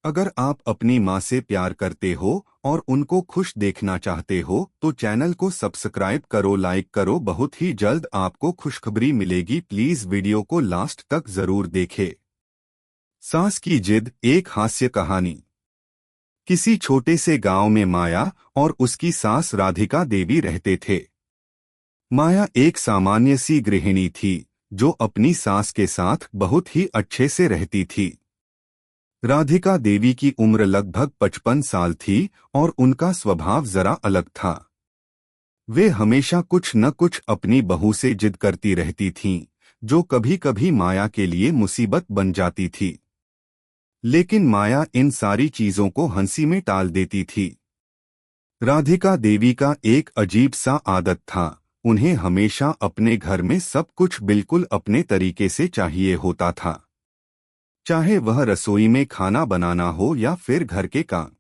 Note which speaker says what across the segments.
Speaker 1: अगर आप अपनी माँ से प्यार करते हो और उनको खुश देखना चाहते हो तो चैनल को सब्सक्राइब करो, लाइक करो। बहुत ही जल्द आपको खुशखबरी मिलेगी। प्लीज वीडियो को लास्ट तक जरूर देखें। सास की जिद, एक हास्य कहानी। किसी छोटे से गांव में माया और उसकी सास राधिका देवी रहते थे। माया एक सामान्य सी गृहिणी थी जो अपनी सास के साथ बहुत ही अच्छे से रहती थी। राधिका देवी की उम्र लगभग 55 साल थी और उनका स्वभाव जरा अलग था। वे हमेशा कुछ न कुछ अपनी बहू से जिद करती रहती थीं, जो कभी कभी माया के लिए मुसीबत बन जाती थी। लेकिन माया इन सारी चीजों को हंसी में टाल देती थी। राधिका देवी का एक अजीब सा आदत था, उन्हें हमेशा अपने घर में सब कुछ बिल्कुल अपने तरीके से चाहिए होता था, चाहे वह रसोई में खाना बनाना हो या फिर घर के काम।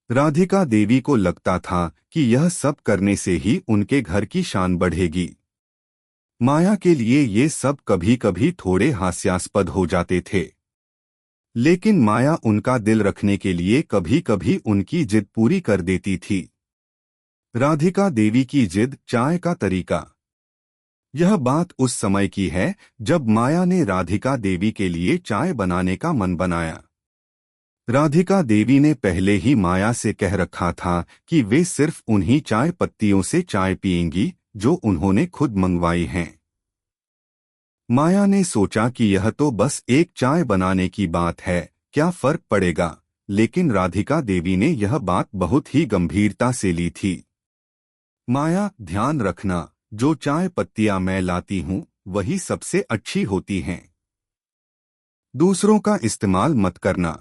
Speaker 1: राधिका देवी को लगता था कि यह सब करने से ही उनके घर की शान बढ़ेगी। माया के लिए ये सब कभी कभी थोड़े हास्यास्पद हो जाते थे, लेकिन माया उनका दिल रखने के लिए कभी कभी उनकी जिद पूरी कर देती थी। राधिका देवी की जिद, चाय का तरीका। यह बात उस समय की है जब माया ने राधिका देवी के लिए चाय बनाने का मन बनाया। राधिका देवी ने पहले ही माया से कह रखा था कि वे सिर्फ उन्हीं चाय पत्तियों से चाय पिएंगी जो उन्होंने खुद मंगवाई हैं। माया ने सोचा कि यह तो बस एक चाय बनाने की बात है, क्या फर्क पड़ेगा। लेकिन राधिका देवी ने यह बात बहुत ही गंभीरता से ली थी। माया, ध्यान रखना, जो चाय पत्तियां मैं लाती हूँ वही सबसे अच्छी होती हैं। दूसरों का इस्तेमाल मत करना।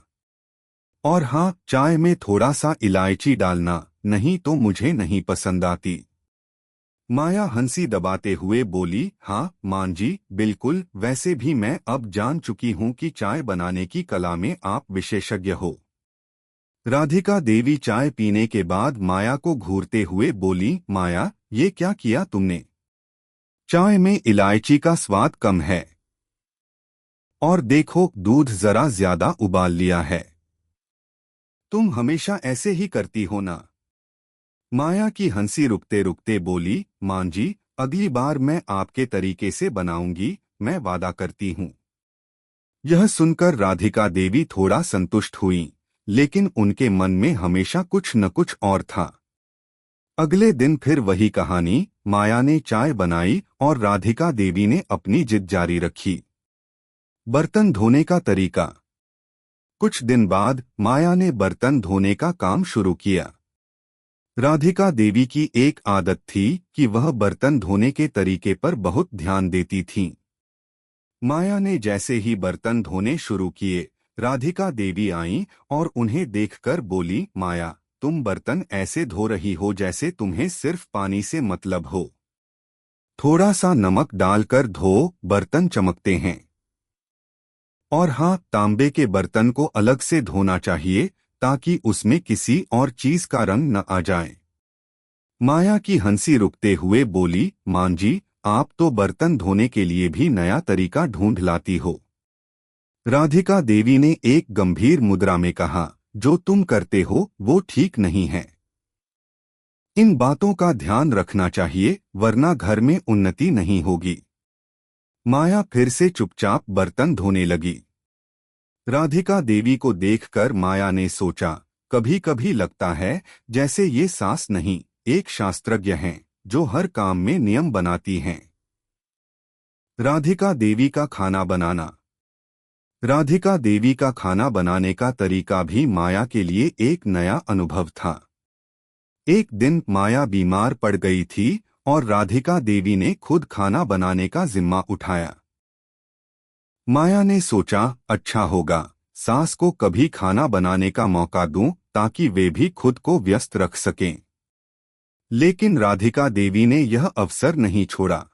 Speaker 1: और हाँ, चाय में थोड़ा सा इलायची डालना, नहीं तो मुझे नहीं पसंद आती। माया हंसी दबाते हुए बोली, हाँ मान जी, बिल्कुल। वैसे भी मैं अब जान चुकी हूँ कि चाय बनाने की कला में आप विशेषज्ञ हो। राधिका देवी चाय पीने के बाद माया को घूरते हुए बोली, माया, ये क्या किया तुमने? चाय में इलायची का स्वाद कम है। और देखो, दूध जरा ज्यादा उबाल लिया है। तुम हमेशा ऐसे ही करती हो ना। माया की हंसी रुकते रुकते बोली, मां जी, अगली बार मैं आपके तरीके से बनाऊंगी, मैं वादा करती हूँ। यह सुनकर राधिका देवी थोड़ा संतुष्ट हुई, लेकिन उनके मन में हमेशा कुछ न कुछ और था। अगले दिन फिर वही कहानी। माया ने चाय बनाई और राधिका देवी ने अपनी जिद जारी रखी। बर्तन धोने का तरीका। कुछ दिन बाद माया ने बर्तन धोने का काम शुरू किया। राधिका देवी की एक आदत थी कि वह बर्तन धोने के तरीके पर बहुत ध्यान देती थीं। माया ने जैसे ही बर्तन धोने शुरू किए, राधिका देवी आईं और उन्हें देखकर बोली, माया, तुम बर्तन ऐसे धो रही हो जैसे तुम्हें सिर्फ पानी से मतलब हो। थोड़ा सा नमक डालकर धो, बर्तन चमकते हैं। और हाँ, तांबे के बर्तन को अलग से धोना चाहिए ताकि उसमें किसी और चीज का रंग न आ जाए। माया की हंसी रुकते हुए बोली, मां जी, आप तो बर्तन धोने के लिए भी नया तरीका ढूंढ लाती हो। राधिका देवी ने एक गंभीर मुद्रा में कहा, जो तुम करते हो वो ठीक नहीं है। इन बातों का ध्यान रखना चाहिए, वरना घर में उन्नति नहीं होगी। माया फिर से चुपचाप बर्तन धोने लगी। राधिका देवी को देखकर माया ने सोचा, कभी कभी लगता है जैसे ये सास नहीं, एक शास्त्रज्ञ हैं, जो हर काम में नियम बनाती हैं। राधिका देवी का खाना बनाना। राधिका देवी का खाना बनाने का तरीका भी माया के लिए एक नया अनुभव था। एक दिन माया बीमार पड़ गई थी और राधिका देवी ने खुद खाना बनाने का जिम्मा उठाया। माया ने सोचा, अच्छा होगा, सास को कभी खाना बनाने का मौका दूं ताकि वे भी खुद को व्यस्त रख सकें। लेकिन राधिका देवी ने यह अवसर नहीं छोड़ा।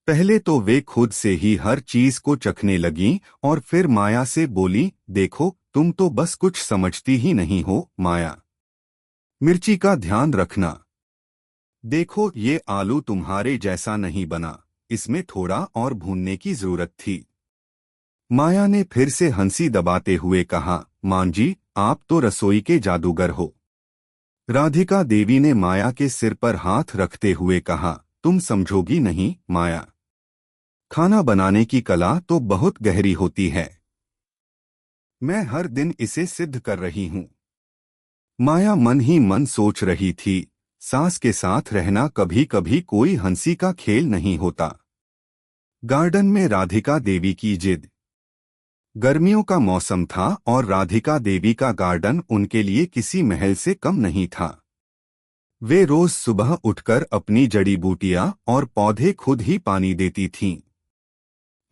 Speaker 1: पहले तो वे खुद से ही हर चीज को चखने लगीं और फिर माया से बोली, देखो, तुम तो बस कुछ समझती ही नहीं हो, माया। मिर्ची का ध्यान रखना। देखो, ये आलू तुम्हारे जैसा नहीं बना, इसमें थोड़ा और भूनने की जरूरत थी। माया ने फिर से हंसी दबाते हुए कहा, मां जी, आप तो रसोई के जादूगर हो। राधिका देवी ने माया के सिर पर हाथ रखते हुए कहा, तुम समझोगी नहीं माया। खाना बनाने की कला तो बहुत गहरी होती है। मैं हर दिन इसे सिद्ध कर रही हूं। माया मन ही मन सोच रही थी, सास के साथ रहना कभी कभी कोई हंसी का खेल नहीं होता। गार्डन में राधिका देवी की जिद। गर्मियों का मौसम था और राधिका देवी का गार्डन उनके लिए किसी महल से कम नहीं था। वे रोज सुबह उठकर अपनी जड़ी बूटियां और पौधे खुद ही पानी देती थीं।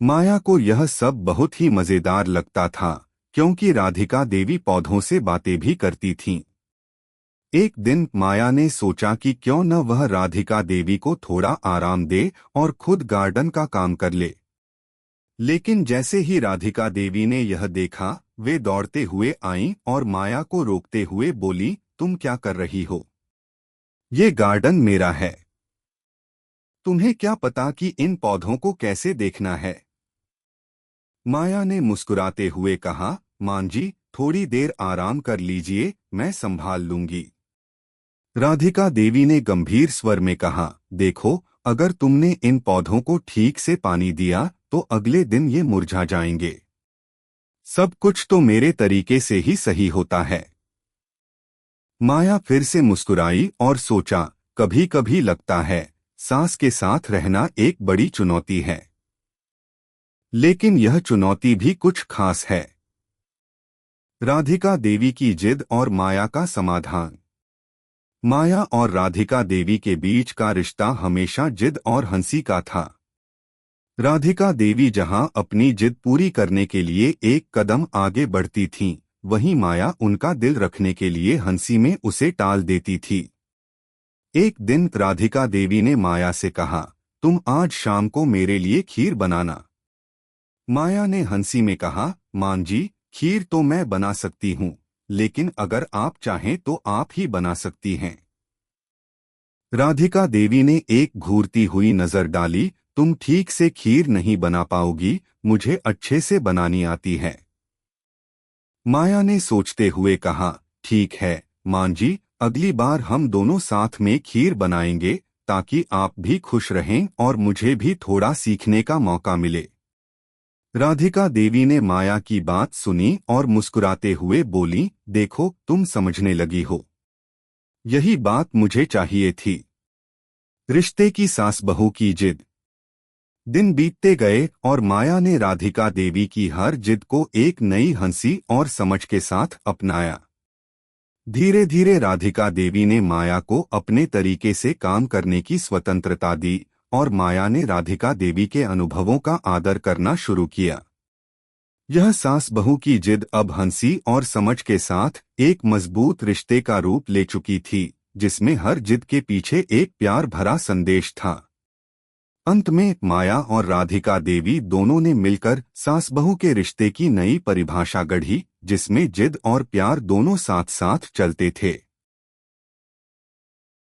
Speaker 1: माया को यह सब बहुत ही मजेदार लगता था, क्योंकि राधिका देवी पौधों से बातें भी करती थीं। एक दिन माया ने सोचा कि क्यों न वह राधिका देवी को थोड़ा आराम दे और खुद गार्डन का काम कर ले। लेकिन जैसे ही राधिका देवी ने यह देखा, वे दौड़ते हुए आईं और माया को रोकते हुए बोली, तुम क्या कर रही हो? ये गार्डन मेरा है। तुम्हें क्या पता कि इन पौधों को कैसे देखना है? माया ने मुस्कुराते हुए कहा, मां जी, थोड़ी देर आराम कर लीजिए, मैं संभाल लूंगी। राधिका देवी ने गंभीर स्वर में कहा, देखो, अगर तुमने इन पौधों को ठीक से पानी दिया तो अगले दिन ये मुरझा जाएंगे। सब कुछ तो मेरे तरीके से ही सही होता है। माया फिर से मुस्कुराई और सोचा, कभी कभी लगता है सास के साथ रहना एक बड़ी चुनौती है। लेकिन यह चुनौती भी कुछ खास है। राधिका देवी की जिद और माया का समाधान। माया और राधिका देवी के बीच का रिश्ता हमेशा जिद और हंसी का था। राधिका देवी जहां अपनी जिद पूरी करने के लिए एक कदम आगे बढ़ती थीं, वहीं माया उनका दिल रखने के लिए हंसी में उसे टाल देती थी। एक दिन राधिका देवी ने माया से कहा, तुम आज शाम को मेरे लिए खीर बनाना। माया ने हंसी में कहा, मां जी, खीर तो मैं बना सकती हूँ, लेकिन अगर आप चाहें तो आप ही बना सकती हैं। राधिका देवी ने एक घूरती हुई नजर डाली, तुम ठीक से खीर नहीं बना पाओगी, मुझे अच्छे से बनानी आती है। माया ने सोचते हुए कहा, ठीक है मां जी, अगली बार हम दोनों साथ में खीर बनाएंगे, ताकि आप भी खुश रहें और मुझे भी थोड़ा सीखने का मौका मिले। राधिका देवी ने माया की बात सुनी और मुस्कुराते हुए बोली, देखो, तुम समझने लगी हो। यही बात मुझे चाहिए थी। रिश्ते की सास बहू की जिद। दिन बीतते गए और माया ने राधिका देवी की हर जिद को एक नई हंसी और समझ के साथ अपनाया। धीरे धीरे राधिका देवी ने माया को अपने तरीके से काम करने की स्वतंत्रता दी और माया ने राधिका देवी के अनुभवों का आदर करना शुरू किया। यह सास बहू की जिद अब हंसी और समझ के साथ एक मजबूत रिश्ते का रूप ले चुकी थी, जिसमें हर जिद के पीछे एक प्यार भरा संदेश था। अंत में माया और राधिका देवी दोनों ने मिलकर सास बहू के रिश्ते की नई परिभाषा गढ़ी, जिसमें जिद और प्यार दोनों साथ साथ चलते थे।